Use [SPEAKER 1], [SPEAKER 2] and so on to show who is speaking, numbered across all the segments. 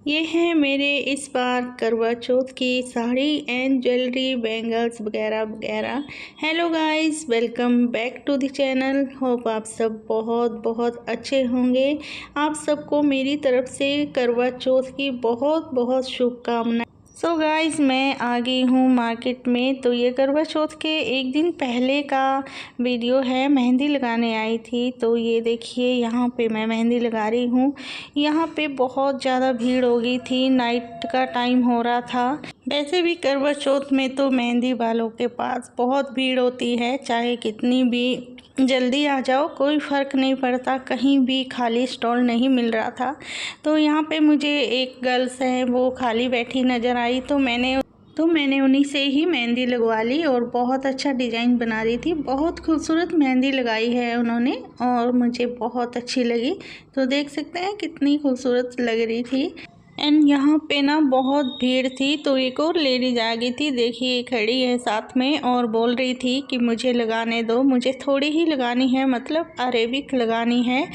[SPEAKER 1] ये है मेरे इस बार करवा चौथ की साड़ी एंड ज्वेलरी, बैंगल्स वगैरह वगैरह। Hello guys, welcome back to the channel. Hope आप सब बहुत बहुत अच्छे होंगे। आप सबको मेरी तरफ से करवा चौथ की बहुत बहुत शुभकामनाएं। सो गाइस, मैं आ गई हूँ मार्केट में। तो ये करवा चौथ के एक दिन पहले का वीडियो है। मेहंदी लगाने आई थी, तो ये देखिए यहाँ पे मैं मेहंदी लगा रही हूँ। यहाँ पे बहुत ज़्यादा भीड़ हो गई थी, नाइट का टाइम हो रहा था। वैसे भी करवा चौथ में तो मेहंदी वालों के पास बहुत भीड़ होती है, चाहे कितनी भी जल्दी आ जाओ कोई फ़र्क नहीं पड़ता, कहीं भी खाली स्टॉल नहीं मिल रहा था। तो यहाँ पे मुझे एक गर्ल्स है वो खाली बैठी नज़र आई, तो मैंने उन्हीं से ही मेहंदी लगवा ली और बहुत अच्छा डिज़ाइन बना रही थी। बहुत खूबसूरत मेहंदी लगाई है उन्होंने और मुझे बहुत अच्छी लगी। तो देख सकते हैं कितनी खूबसूरत लग रही थी। एंड यहाँ पे ना बहुत भीड़ थी, तो एक और लेडीज आ गई थी, देखिए खड़ी है साथ में और बोल रही थी कि मुझे लगाने दो, मुझे थोड़ी ही लगानी है, मतलब अरेबिक लगानी है।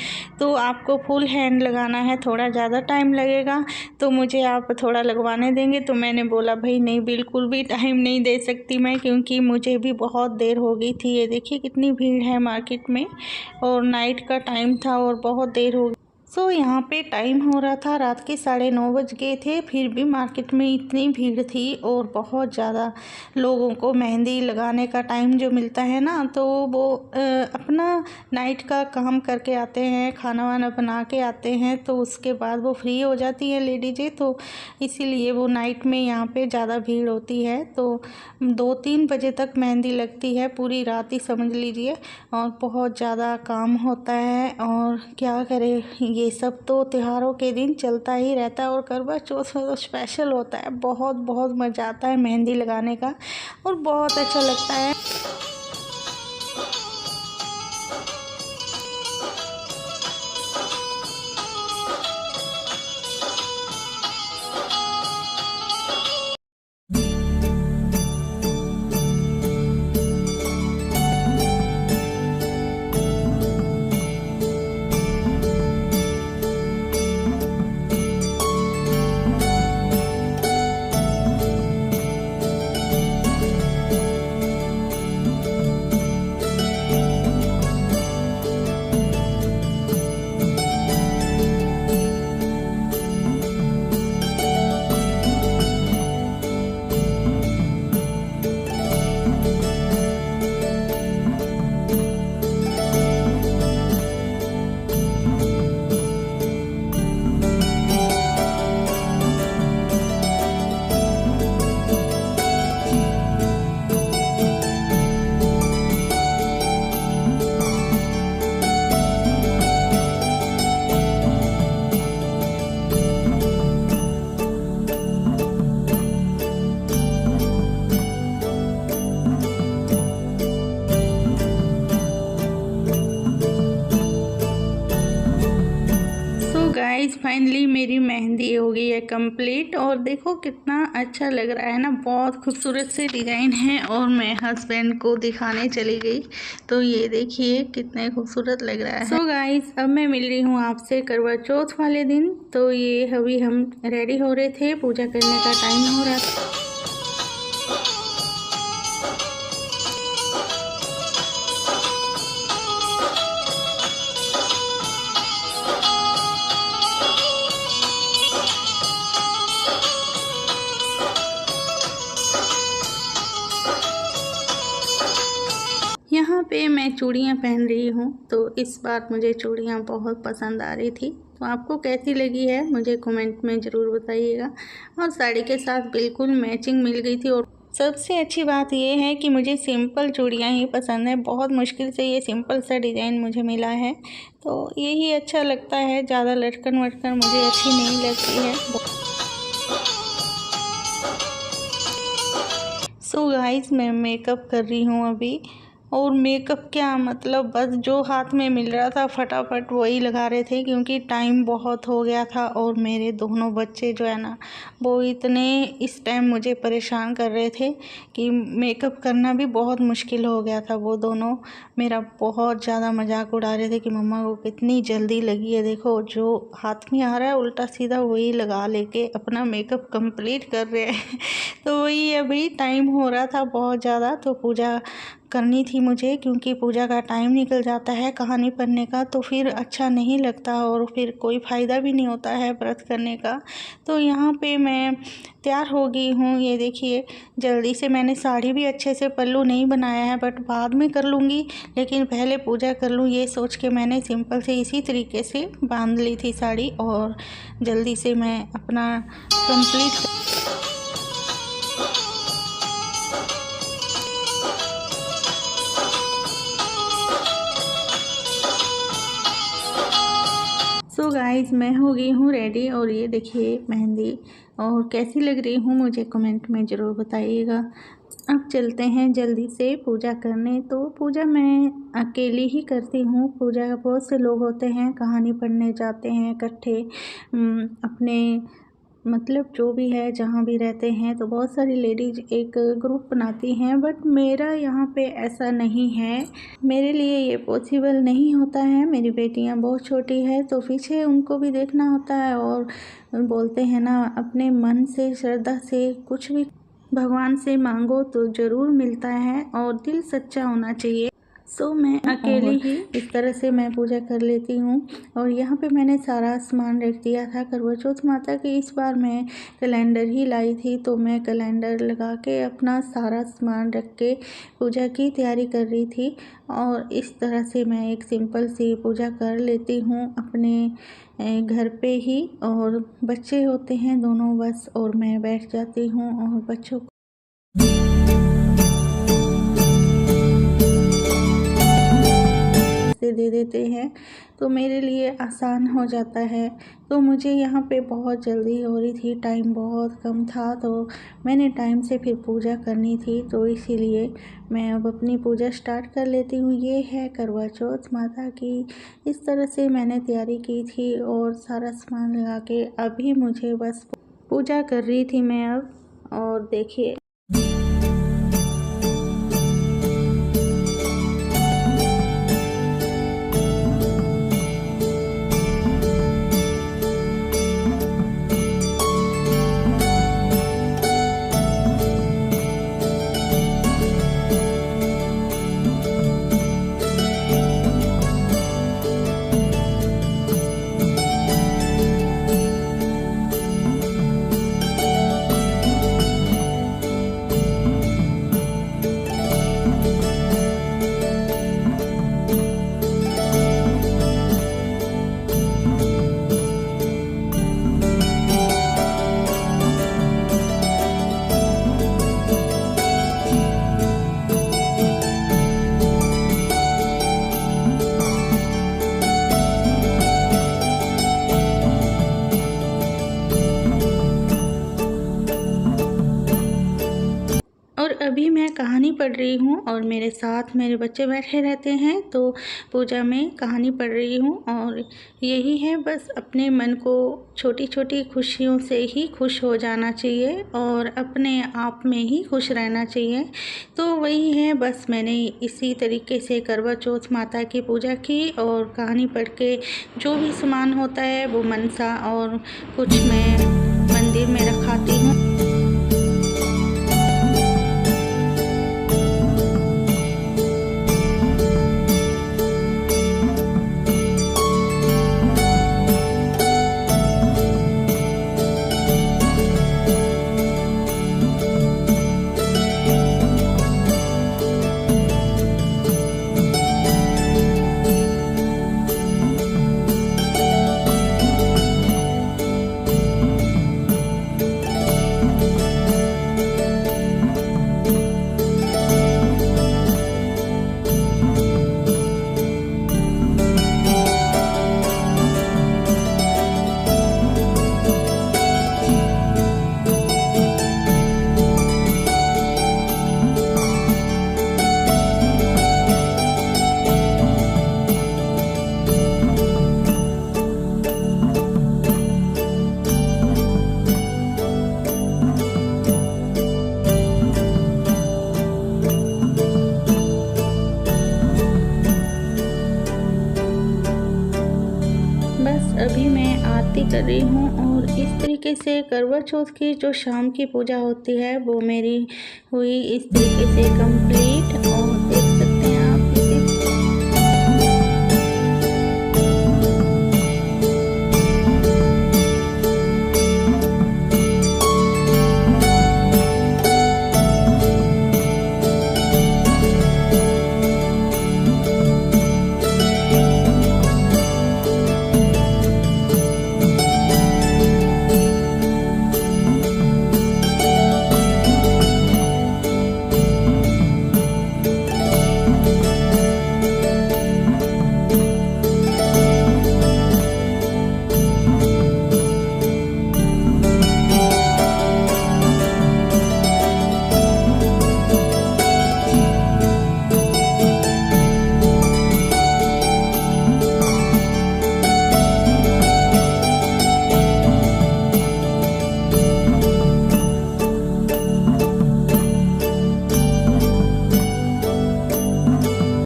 [SPEAKER 1] तो आपको फुल हैंड लगाना है, थोड़ा ज़्यादा टाइम लगेगा, तो मुझे आप थोड़ा लगवाने देंगे। तो मैंने बोला भाई नहीं, बिल्कुल भी टाइम नहीं दे सकती मैं, क्योंकि मुझे भी बहुत देर हो गई थी। ये देखिए कितनी भीड़ है मार्केट में और नाइट का टाइम था और बहुत देर हो गई। यहाँ पे टाइम हो रहा था, रात के 9:30 बज गए थे, फिर भी मार्केट में इतनी भीड़ थी और बहुत ज़्यादा लोगों को मेहंदी लगाने का टाइम जो मिलता है ना, तो वो अपना नाइट का काम करके आते हैं, खाना वाना बना के आते हैं, तो उसके बाद वो फ्री हो जाती है लेडीज़ें, तो इसीलिए वो नाइट में यहाँ पे ज़्यादा भीड़ होती है। तो 2-3 बजे तक मेहंदी लगती है, पूरी रात ही समझ लीजिए, और बहुत ज़्यादा काम होता है। और क्या करें, ये सब तो त्योहारों के दिन चलता ही रहता है और करवा चौथ में तो स्पेशल होता है। बहुत बहुत मज़ा आता है मेहंदी लगाने का और बहुत अच्छा लगता है। गाइस, फाइनली मेरी मेहंदी हो गई है कंप्लीट और देखो कितना अच्छा लग रहा है ना, बहुत खूबसूरत से डिज़ाइन है। और मैं हस्बैंड को दिखाने चली गई, तो ये देखिए कितने खूबसूरत लग रहा है। सो गाइस, अब मैं मिल रही हूँ आपसे करवा चौथ वाले दिन। तो ये अभी हम रेडी हो रहे थे, पूजा करने का टाइम हो रहा था। यहाँ पे मैं चूड़ियाँ पहन रही हूँ, तो इस बार मुझे चूड़ियाँ बहुत पसंद आ रही थी। तो आपको कैसी लगी है मुझे कमेंट में ज़रूर बताइएगा। और साड़ी के साथ बिल्कुल मैचिंग मिल गई थी। और सबसे अच्छी बात ये है कि मुझे सिंपल चूड़ियाँ ही पसंद है, बहुत मुश्किल से ये सिंपल सा डिज़ाइन मुझे मिला है, तो यही अच्छा लगता है। ज़्यादा लटकन वटकन मुझे अच्छी नहीं लगती है। सो गाइस, मैं मेकअप कर रही हूँ अभी, और मेकअप क्या मतलब बस जो हाथ में मिल रहा था फटाफट वही लगा रहे थे, क्योंकि टाइम बहुत हो गया था। और मेरे दोनों बच्चे जो है ना वो इतने इस टाइम मुझे परेशान कर रहे थे कि मेकअप करना भी बहुत मुश्किल हो गया था। वो दोनों मेरा बहुत ज़्यादा मजाक उड़ा रहे थे कि मम्मा को कितनी जल्दी लगी है, देखो जो हाथ में आ रहा है उल्टा सीधा वही लगा लेके अपना मेकअप कंप्लीट कर रहे हैं। तो वही अभी टाइम हो रहा था बहुत ज़्यादा, तो पूजा करनी थी मुझे, क्योंकि पूजा का टाइम निकल जाता है कहानी पढ़ने का तो फिर अच्छा नहीं लगता और फिर कोई फ़ायदा भी नहीं होता है व्रत करने का। तो यहाँ पे मैं तैयार हो गई हूँ। ये देखिए जल्दी से मैंने साड़ी भी अच्छे से पल्लू नहीं बनाया है, बट बाद में कर लूँगी, लेकिन पहले पूजा कर लूँ ये सोच के मैंने सिंपल से इसी तरीके से बांध ली थी साड़ी और जल्दी से मैं अपना कंप्लीट। सो गाइज़ मैं हो गई हूँ रेडी और ये देखिए मेहंदी, और कैसी लग रही हूँ मुझे कमेंट में ज़रूर बताइएगा। अब चलते हैं जल्दी से पूजा करने। तो पूजा मैं अकेली ही करती हूँ। पूजा बहुत से लोग होते हैं, कहानी पढ़ने जाते हैं इकट्ठे, अपने मतलब जो भी है जहाँ भी रहते हैं, तो बहुत सारी लेडीज़ एक ग्रुप बनाती हैं, बट मेरा यहाँ पे ऐसा नहीं है। मेरे लिए ये पॉसिबल नहीं होता है। मेरी बेटियाँ बहुत छोटी है तो पीछे उनको भी देखना होता है, और बोलते हैं ना अपने मन से श्रद्धा से कुछ भी भगवान से मांगो तो ज़रूर मिलता है, और दिल सच्चा होना चाहिए। सो मैं अकेली ही इस तरह से मैं पूजा कर लेती हूँ। और यहाँ पे मैंने सारा सामान रख दिया था करवा चौथ माता के। इस बार मैं कैलेंडर ही लाई थी, तो मैं कैलेंडर लगा के अपना सारा सामान रख के पूजा की तैयारी कर रही थी। और इस तरह से मैं एक सिंपल सी पूजा कर लेती हूँ अपने घर पे ही। और बच्चे होते हैं दोनों बस, और मैं बैठ जाती हूँ और बच्चों को दे देते हैं, तो मेरे लिए आसान हो जाता है। तो मुझे यहाँ पे बहुत जल्दी हो रही थी, टाइम बहुत कम था, तो मैंने टाइम से फिर पूजा करनी थी, तो इसीलिए मैं अब अपनी पूजा स्टार्ट कर लेती हूँ। ये है करवा चौथ माता की। इस तरह से मैंने तैयारी की थी और सारा सामान लगा के अभी मुझे बस पूजा कर रही थी मैं अब। और देखिए और अभी मैं कहानी पढ़ रही हूँ और मेरे साथ मेरे बच्चे बैठे रहते हैं, तो पूजा में कहानी पढ़ रही हूँ। और यही है बस, अपने मन को छोटी छोटी खुशियों से ही खुश हो जाना चाहिए और अपने आप में ही खुश रहना चाहिए। तो वही है बस, मैंने इसी तरीके से करवा चौथ माता की पूजा की और कहानी पढ़ के जो भी सामान होता है वो मनसा और कुछ मैं मंदिर में रखाती हूँ। अभी मैं आरती कर रही हूँ और इस तरीके से करवा चौथ की जो शाम की पूजा होती है वो मेरी हुई इस तरीके से कंप्लीट। और देख सकते हैं आप इसे।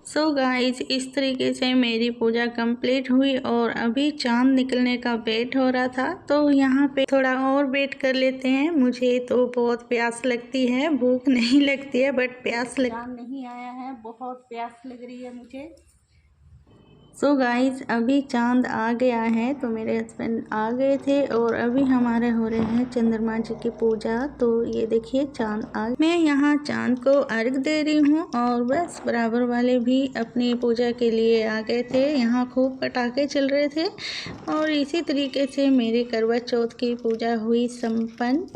[SPEAKER 1] सो गाइज इस तरीके से मेरी पूजा कंप्लीट हुई और अभी चांद निकलने का वेट हो रहा था, तो यहाँ पे थोड़ा और वेट कर लेते हैं। मुझे तो बहुत प्यास लगती है, भूख नहीं लगती है बट प्यास चांद नहीं आया है, बहुत प्यास लग रही है मुझे। सो गाइज अभी चांद आ गया है, तो मेरे हस्बैंड आ गए थे और अभी हमारे हो रहे हैं चंद्रमा जी की पूजा। तो ये देखिए चांद आ, मैं यहाँ चांद को अर्घ दे रही हूँ और बस बराबर वाले भी अपनी पूजा के लिए आ गए थे। यहाँ खूब पटाखे चल रहे थे और इसी तरीके से मेरी करवा चौथ की पूजा हुई संपन्न।